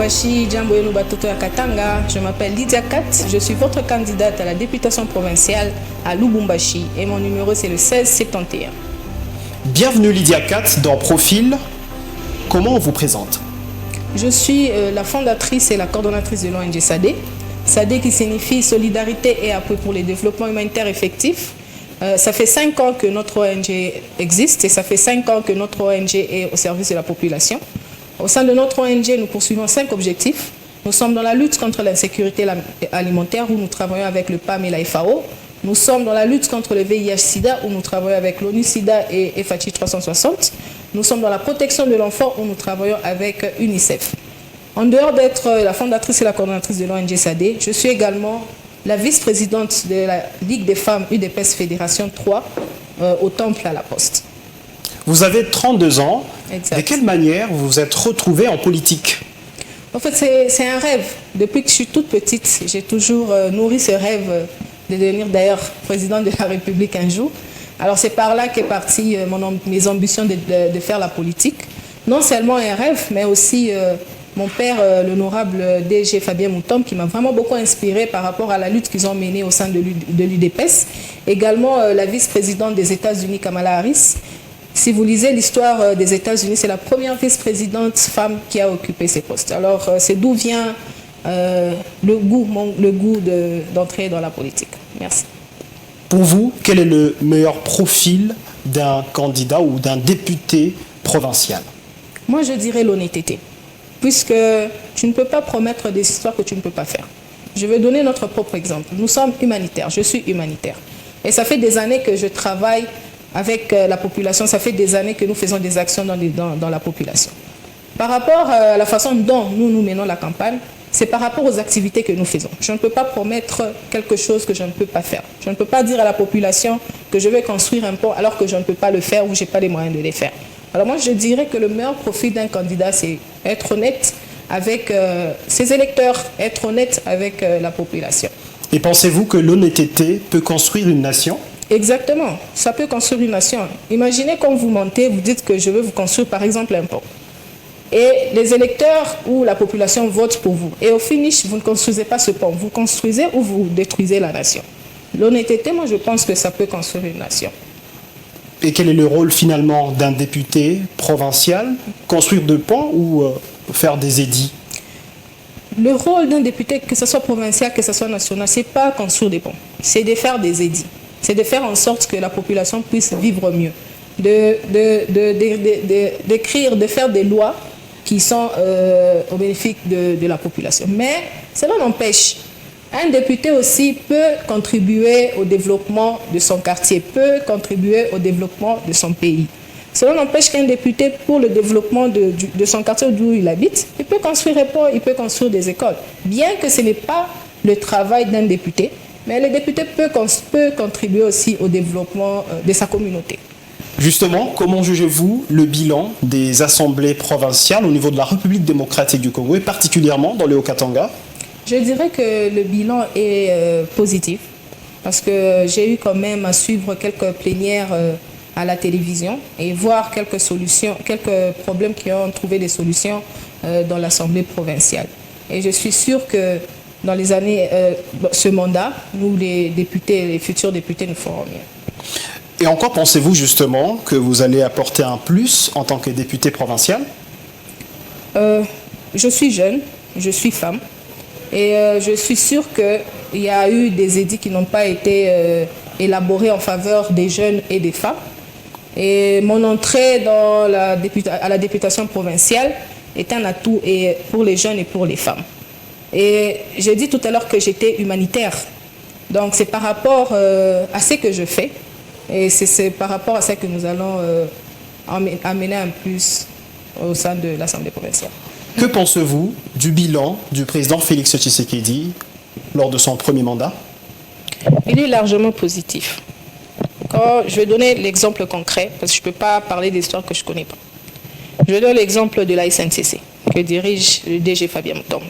Lubumbashi, Jambo Yenu Batoto ya Katanga. Je m'appelle Lydia Kat, je suis votre candidate à la députation provinciale à Lubumbashi et mon numéro c'est le 1671. Bienvenue Lydia Kat dans Profil. Comment on vous présente? Je suis la fondatrice et la coordonnatrice de l'ONG SADE. SADE qui signifie Solidarité et Appui pour le développement humanitaire effectif. Ça fait 5 ans que notre ONG existe et ça fait 5 ans que notre ONG est au service de la population. Au sein de notre ONG, nous poursuivons 5 objectifs. Nous sommes dans la lutte contre l'insécurité alimentaire où nous travaillons avec le PAM et la FAO. Nous sommes dans la lutte contre le VIH-Sida où nous travaillons avec l'ONU-Sida et FHI 360. Nous sommes dans la protection de l'enfant où nous travaillons avec UNICEF. En dehors d'être la fondatrice et la coordonnatrice de l'ONG SADE, je suis également la vice-présidente de la Ligue des femmes UDPS Fédération 3 au Temple à la Poste. Vous avez 32 ans. Exact. De quelle manière vous vous êtes retrouvée en politique? En fait, c'est un rêve. Depuis que je suis toute petite, j'ai toujours nourri ce rêve de devenir d'ailleurs présidente de la République un jour. Alors c'est par là qu'est partie mes ambitions de faire la politique. Non seulement un rêve, mais aussi mon père, l'honorable DG Fabien Moutom, qui m'a vraiment beaucoup inspiré par rapport à la lutte qu'ils ont menée au sein de l'UDPS. Également la vice-présidente des États-Unis, Kamala Harris. Si vous lisez l'histoire des États-Unis, c'est la première vice-présidente femme qui a occupé ces postes. Alors c'est d'où vient le goût d'entrer dans la politique. Merci. Pour vous, quel est le meilleur profil d'un candidat ou d'un député provincial? Moi, je dirais l'honnêteté, puisque tu ne peux pas promettre des histoires que tu ne peux pas faire. Je vais donner notre propre exemple. Nous sommes humanitaires, je suis humanitaire. Et ça fait des années que je travaille avec la population, ça fait des années que nous faisons des actions dans la population. Par rapport à la façon dont nous menons la campagne, c'est par rapport aux activités que nous faisons. Je ne peux pas promettre quelque chose que je ne peux pas faire. Je ne peux pas dire à la population que je vais construire un pont alors que je ne peux pas le faire ou je n'ai pas les moyens de le faire. Alors moi, je dirais que le meilleur profil d'un candidat, c'est être honnête avec ses électeurs, être honnête avec la population. Et pensez-vous que l'honnêteté peut construire une nation? Exactement, ça peut construire une nation. Imaginez quand vous montez, vous dites que je veux vous construire par exemple un pont. Et les électeurs ou la population votent pour vous. Et au finish, vous ne construisez pas ce pont. Vous construisez ou vous détruisez la nation. L'honnêteté, moi je pense que ça peut construire une nation. Et quel est le rôle finalement d'un député provincial? Construire des ponts ou faire des édits? Le rôle d'un député, que ce soit provincial, que ce soit national, ce n'est pas construire des ponts. C'est de faire des édits. C'est de faire en sorte que la population puisse vivre mieux. D'écrire, de faire des lois qui sont au bénéfice de la population. Mais cela n'empêche, un député aussi peut contribuer au développement de son quartier, peut contribuer au développement de son pays. Cela n'empêche qu'un député, pour le développement de son quartier d'où il habite, il peut construire des ponts, il peut construire des écoles. Bien que ce n'est pas le travail d'un député, mais le député peut contribuer aussi au développement de sa communauté. Justement, comment jugez-vous le bilan des assemblées provinciales au niveau de la République démocratique du Congo et particulièrement dans le Haut-Katanga? Je dirais que le bilan est positif parce que j'ai eu quand même à suivre quelques plénières à la télévision et voir quelques solutions, quelques problèmes qui ont trouvé des solutions dans l'Assemblée provinciale. Et je suis sûre que dans les années, ce mandat, nous les députés, les futurs députés nous ferons mieux. Et en quoi pensez-vous justement que vous allez apporter un plus en tant que député provincial? Je suis jeune, je suis femme et je suis sûre qu'il y a eu des édits qui n'ont pas été élaborés en faveur des jeunes et des femmes. Et mon entrée à la députation provinciale est un atout pour les jeunes et pour les femmes. Et j'ai dit tout à l'heure que j'étais humanitaire. Donc c'est par rapport à ce que je fais. Et c'est par rapport à ça que nous allons amener un plus au sein de l'Assemblée provinciale. Que pensez-vous du bilan du président Félix Tshisekedi lors de son premier mandat? Il est largement positif. Je vais donner l'exemple concret, parce que je ne peux pas parler d'histoires que je ne connais pas. Je donne l'exemple de la SNCC, que dirige le DG Fabien Moutom.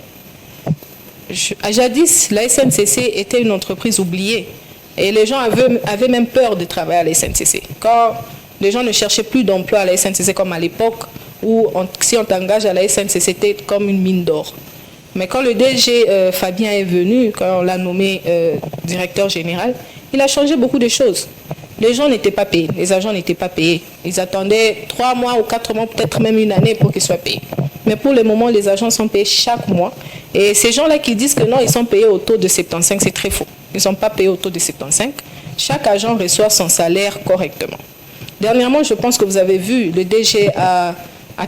Jadis, la SNCC était une entreprise oubliée. Et les gens avaient même peur de travailler à la SNCC. Quand les gens ne cherchaient plus d'emploi à la SNCC comme à l'époque où si on t'engage à la SNC, c'était comme une mine d'or. Mais quand le DG Fabien est venu, quand on l'a nommé directeur général, il a changé beaucoup de choses. Les gens n'étaient pas payés, les agents n'étaient pas payés. Ils attendaient 3 mois ou 4 mois, peut-être même une année pour qu'ils soient payés. Mais pour le moment, les agents sont payés chaque mois. Et ces gens-là qui disent que non, ils sont payés au taux de 75, c'est très faux. Ils ne sont pas payés au taux de 75. Chaque agent reçoit son salaire correctement. Dernièrement, je pense que vous avez vu, le DG a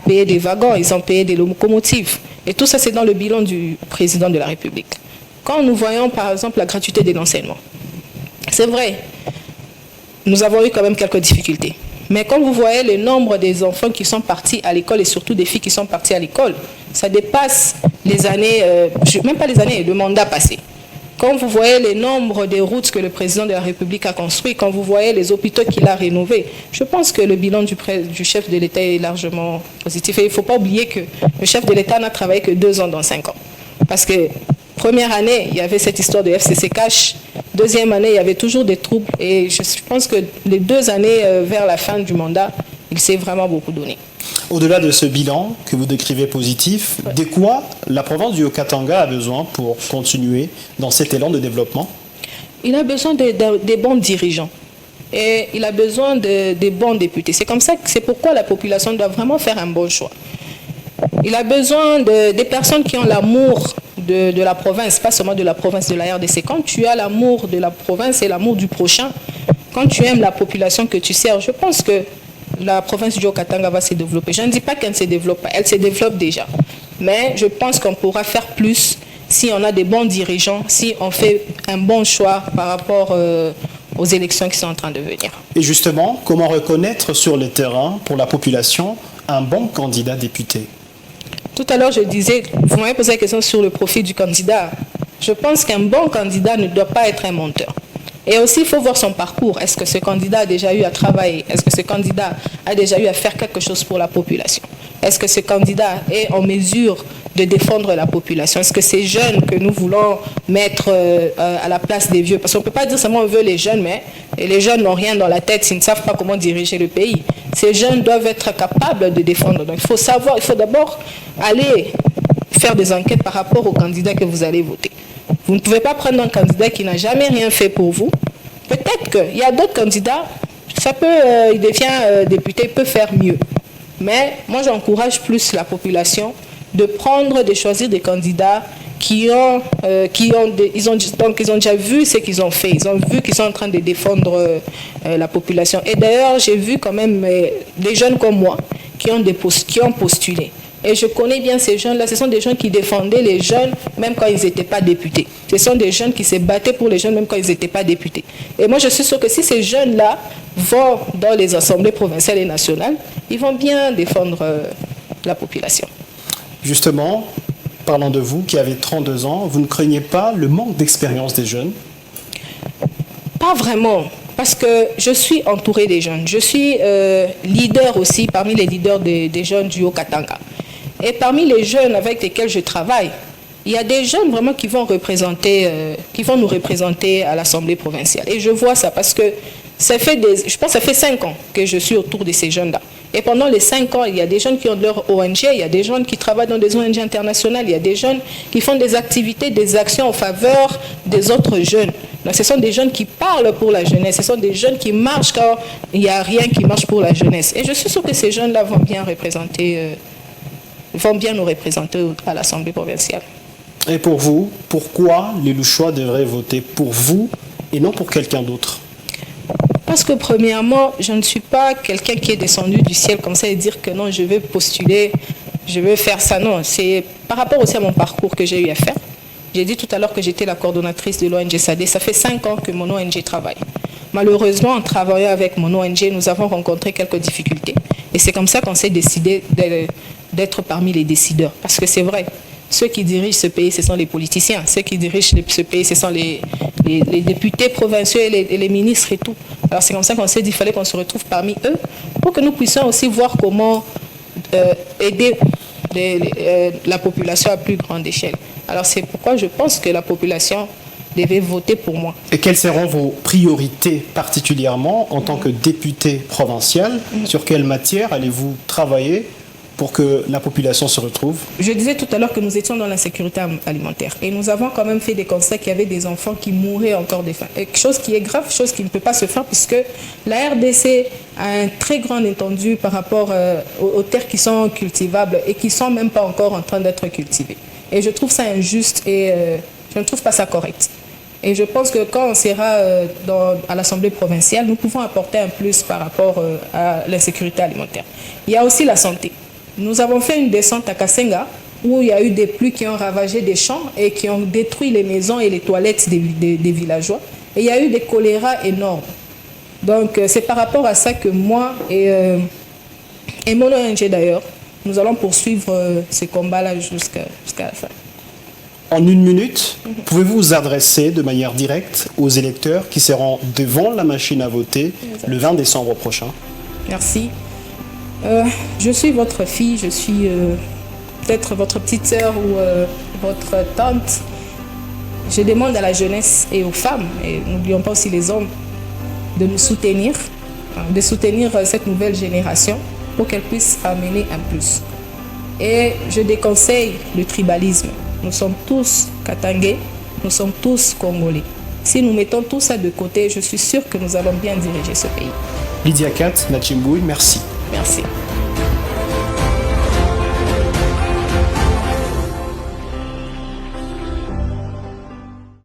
payé des wagons, ils ont payé des locomotives. Et tout ça, c'est dans le bilan du président de la République. Quand nous voyons, par exemple, la gratuité de l'enseignement, c'est vrai, nous avons eu quand même quelques difficultés. Mais quand vous voyez le nombre des enfants qui sont partis à l'école et surtout des filles qui sont parties à l'école, ça dépasse les années, même pas les années, le mandat passé. Quand vous voyez le nombre de routes que le président de la République a construit, quand vous voyez les hôpitaux qu'il a rénovés, je pense que le bilan du chef de l'État est largement positif. Et il ne faut pas oublier que le chef de l'État n'a travaillé que 2 ans dans 5 ans. Parce que première année, il y avait cette histoire de FCC Cash. Deuxième année, il y avait toujours des troubles. Et je pense que les 2 années vers la fin du mandat, il s'est vraiment beaucoup donné. Au-delà de ce bilan que vous décrivez positif, de quoi la province du Haut-Katanga a besoin pour continuer dans cet élan de développement? Il a besoin de bons dirigeants. Et il a besoin de bons députés. C'est pourquoi la population doit vraiment faire un bon choix. Il a besoin des personnes qui ont l'amour de la province, pas seulement de la province de la RDC. Quand tu as l'amour de la province et l'amour du prochain, quand tu aimes la population que tu sers, je pense que la province du Haut-Katanga va se développer. Je ne dis pas qu'elle ne se développe pas, elle se développe déjà. Mais je pense qu'on pourra faire plus si on a des bons dirigeants, si on fait un bon choix par rapport aux élections qui sont en train de venir. Et justement, comment reconnaître sur le terrain, pour la population, un bon candidat député? Tout à l'heure, je disais, vous m'avez posé la question sur le profil du candidat. Je pense qu'un bon candidat ne doit pas être un menteur. Et aussi, il faut voir son parcours. Est-ce que ce candidat a déjà eu à travailler? Est-ce que ce candidat a déjà eu à faire quelque chose pour la population? Est-ce que ce candidat est en mesure de défendre la population? Est-ce que ces jeunes que nous voulons mettre à la place des vieux? Parce qu'on ne peut pas dire seulement on veut les jeunes, mais les jeunes n'ont rien dans la tête, ils ne savent pas comment diriger le pays. Ces jeunes doivent être capables de défendre. Donc il faut savoir, il faut d'abord aller faire des enquêtes par rapport au candidat que vous allez voter. Vous ne pouvez pas prendre un candidat qui n'a jamais rien fait pour vous. Peut-être qu'il y a d'autres candidats, il devient député, il peut faire mieux. Mais moi, j'encourage plus la population de choisir des candidats ils ont déjà vu ce qu'ils ont fait. Ils ont vu qu'ils sont en train de défendre la population. Et d'ailleurs, j'ai vu quand même des jeunes comme moi qui ont postulé. Et je connais bien ces jeunes-là. Ce sont des gens qui défendaient les jeunes même quand ils n'étaient pas députés. Ce sont des jeunes qui se battaient pour les jeunes même quand ils n'étaient pas députés. Et moi, je suis sûre que si ces jeunes-là vont dans les assemblées provinciales et nationales, ils vont bien défendre la population. Justement, parlant de vous qui avez 32 ans, vous ne craignez pas le manque d'expérience des jeunes? Pas vraiment. Parce que je suis entourée des jeunes. Je suis leader aussi parmi les leaders des jeunes du Haut-Katanga. Et parmi les jeunes avec lesquels je travaille, il y a des jeunes vraiment qui vont nous représenter à l'Assemblée provinciale. Et je vois ça parce que je pense que ça fait 5 ans que je suis autour de ces jeunes-là. Et pendant les 5 ans, il y a des jeunes qui ont leur ONG, il y a des jeunes qui travaillent dans des ONG internationales, il y a des jeunes qui font des activités, des actions en faveur des autres jeunes. Donc, ce sont des jeunes qui parlent pour la jeunesse, ce sont des jeunes qui marchent quand il n'y a rien qui marche pour la jeunesse. Et je suis sûre que ces jeunes-là vont bien nous représenter à l'Assemblée provinciale. Et pour vous, pourquoi les Louchois devraient voter pour vous et non pour quelqu'un d'autre? Parce que premièrement, je ne suis pas quelqu'un qui est descendu du ciel comme ça et dire que non, je vais postuler, je vais faire ça. Non, c'est par rapport aussi à mon parcours que j'ai eu à faire. J'ai dit tout à l'heure que j'étais la coordonnatrice de l'ONG SADE. Ça fait 5 ans que mon ONG travaille. Malheureusement, en travaillant avec mon ONG, nous avons rencontré quelques difficultés. Et c'est comme ça qu'on s'est décidé d'être parmi les décideurs. Parce que c'est vrai, ceux qui dirigent ce pays, ce sont les politiciens. Ceux qui dirigent ce pays, ce sont les députés provinciaux et les ministres et tout. Alors c'est comme ça qu'on s'est dit qu'il fallait qu'on se retrouve parmi eux pour que nous puissions aussi voir comment aider la population à plus grande échelle. Alors c'est pourquoi je pense que la population devait voter pour moi. Et quelles seront vos priorités particulièrement en tant que député provincial? Sur quelle matière allez-vous travailler pour que la population se retrouve? Je disais tout à l'heure que nous étions dans l'insécurité alimentaire et nous avons quand même fait des constats qu'il y avait des enfants qui mouraient encore de faim. Et chose qui est grave, chose qui ne peut pas se faire puisque la RDC a un très grand étendue par rapport aux terres qui sont cultivables et qui ne sont même pas encore en train d'être cultivées. Et je trouve ça injuste et je ne trouve pas ça correct. Et je pense que quand on sera à l'Assemblée provinciale, nous pouvons apporter un plus par rapport à l'insécurité alimentaire. Il y a aussi la santé. Nous avons fait une descente à Kasenga où il y a eu des pluies qui ont ravagé des champs et qui ont détruit les maisons et les toilettes des villageois. Et il y a eu des choléras énormes. Donc c'est par rapport à ça que moi et mon ONG d'ailleurs, nous allons poursuivre ce combat-là jusqu'à la fin. En une minute, pouvez-vous vous adresser de manière directe aux électeurs qui seront devant la machine à voter le 20 décembre prochain? Merci. Je suis votre fille, je suis peut-être votre petite sœur ou votre tante. Je demande à la jeunesse et aux femmes, et n'oublions pas aussi les hommes, de nous soutenir, de soutenir cette nouvelle génération pour qu'elle puisse amener un plus. Et je déconseille le tribalisme. Nous sommes tous Katangais, nous sommes tous Congolais. Si nous mettons tout ça de côté, je suis sûre que nous allons bien diriger ce pays. Lydia Kat Nachimbouy, merci. Merci.